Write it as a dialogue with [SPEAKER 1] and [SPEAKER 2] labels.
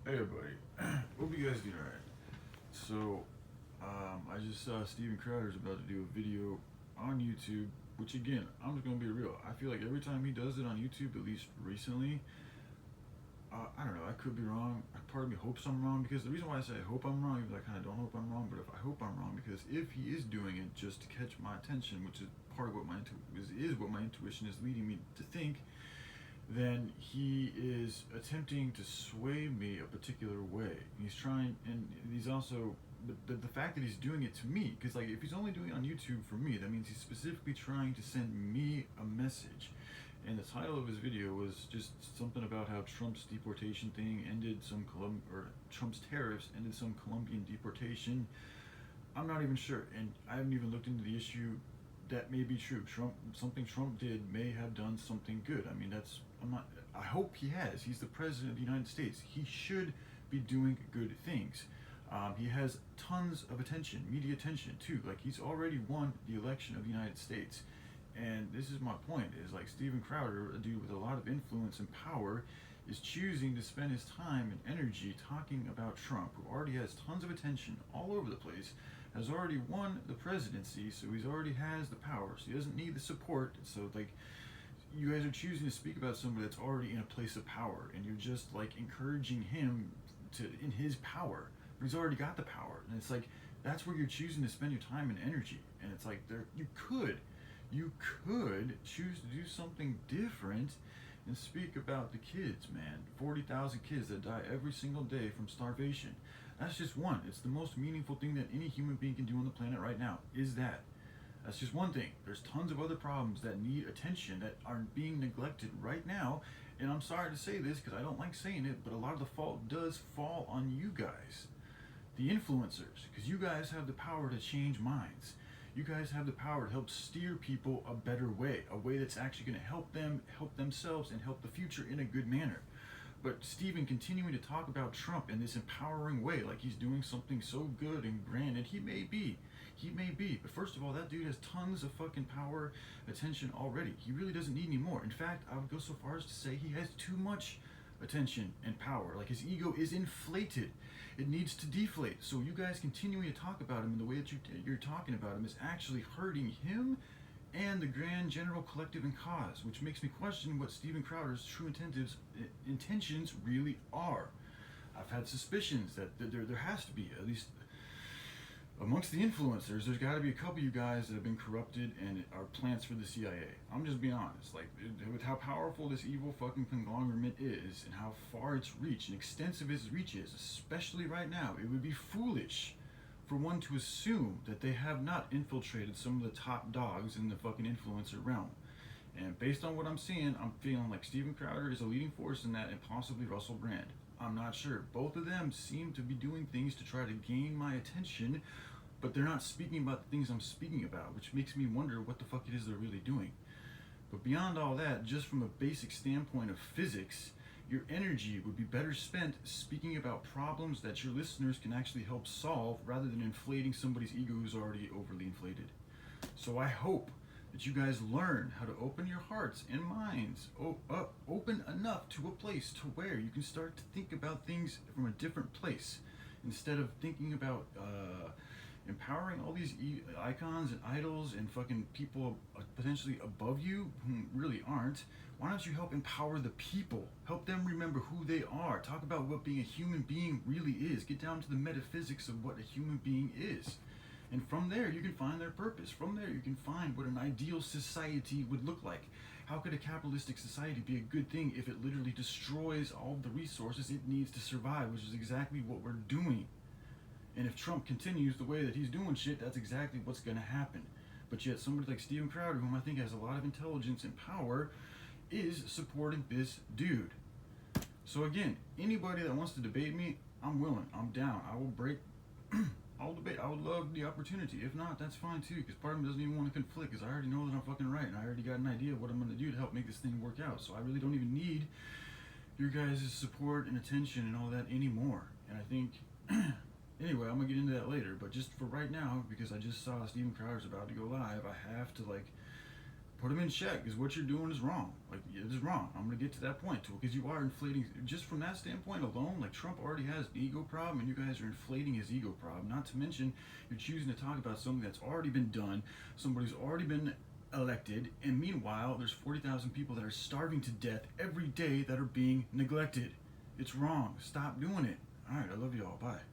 [SPEAKER 1] Hey everybody, hope you guys doing alright. So, I just saw Steven Crowder's about to do a video on YouTube, which again, I'm just gonna be real. I feel like every time he does it on YouTube, at least recently, I don't know, I could be wrong. Part of me hopes I'm wrong because the reason why I say I hope I'm wrong is I kind of don't hope I'm wrong, but if I hope I'm wrong, because if he is doing it just to catch my attention, which is part of what is what my intuition is leading me to think, then he is attempting to sway me a particular way. He's trying, and he's also the fact that he's doing it to me, because like if he's only doing it on YouTube for me, that means he's specifically trying to send me a message. And the title of his video was just something about how Trump's deportation thing ended or Trump's tariffs ended some Colombian deportation. I'm not even sure, and I haven't even looked into the issue. That may be true. Something Trump did may have done something good. I mean, that's I'm not. I hope he has. He's the president of the United States. He should be doing good things. He has tons of attention, media attention too. Like he's already won the election of the United States, and this is my point. Is like Steven Crowder, a dude with a lot of influence and power, is choosing to spend his time and energy talking about Trump, who already has tons of attention all over the place, has already won the presidency, so he's already has the power, so he doesn't need the support. So like you guys are choosing to speak about somebody that's already in a place of power, and you're just like encouraging him to in his power, but he's already got the power, and it's like that's where you're choosing to spend your time and energy, and it's like there you could choose to do something different and speak about the kids, man. 40,000 kids that die every single day from starvation. That's just one. It's the most meaningful thing that any human being can do on the planet right now. Is that? That's just one thing. There's tons of other problems that need attention that are being neglected right now. And I'm sorry to say this because I don't like saying it, but a lot of the fault does fall on you guys, the influencers, because you guys have the power to change minds. You guys have the power to help steer people a better way, a way that's actually going to help them, help themselves, and help the future in a good manner. But Stephen continuing to talk about Trump in this empowering way, like he's doing something so good and grand, and he may be. But first of all, that dude has tons of fucking power, attention already. He really doesn't need any more. In fact, I would go so far as to say he has too much attention and power. Like his ego is inflated. It needs to deflate. So you guys continuing to talk about him in the way that you're talking about him is actually hurting him and the grand general collective and cause, which makes me question what Steven Crowder's true intentions really are. I've had suspicions that there has to be, at least amongst the influencers, there's got to be a couple of you guys that have been corrupted and are plants for the CIA. I'm just being honest. Like, with how powerful this evil fucking conglomerate is and how far its reach and extensive its reach is, especially right now, it would be foolish for one to assume that they have not infiltrated some of the top dogs in the fucking influencer realm. And based on what I'm seeing, I'm feeling like Steven Crowder is a leading force in that, and possibly Russell Brand. I'm not sure. Both of them seem to be doing things to try to gain my attention, but they're not speaking about the things I'm speaking about, which makes me wonder what the fuck it is they're really doing. But beyond all that, just from a basic standpoint of physics, your energy would be better spent speaking about problems that your listeners can actually help solve rather than inflating somebody's ego who's already overly inflated. So I hope that you guys learn how to open your hearts and minds up open enough to a place to where you can start to think about things from a different place instead of thinking about empowering all these icons and idols and fucking people potentially above you who really aren't. Why don't you help empower the people? Help them remember who they are. Talk about what being a human being really is. Get down to the metaphysics of what a human being is. And from there, you can find their purpose. From there, you can find what an ideal society would look like. How could a capitalistic society be a good thing if it literally destroys all the resources it needs to survive, which is exactly what we're doing. And if Trump continues the way that he's doing shit, that's exactly what's going to happen. But yet somebody like Steven Crowder, whom I think has a lot of intelligence and power, is supporting this dude. So again, anybody that wants to debate me, I'm willing. I'm down. I will break. I'll debate. I would love the opportunity. If not, that's fine too, because part of me doesn't even want to conflict, because I already know that I'm fucking right, and I already got an idea of what I'm going to do to help make this thing work out. So I really don't even need your guys' support and attention and all that anymore. And I think anyway, I'm gonna get into that later, but just for right now, because I just saw Steven Crowder's about to go live, I have to like put him in check, because what you're doing is wrong. Like, it is wrong. I'm going to get to that point too, because you are inflating, just from that standpoint alone, like Trump already has an ego problem, and you guys are inflating his ego problem. Not to mention, you're choosing to talk about something that's already been done, somebody's already been elected, and meanwhile, there's 40,000 people that are starving to death every day that are being neglected. It's wrong. Stop doing it. All right, I love you all. Bye.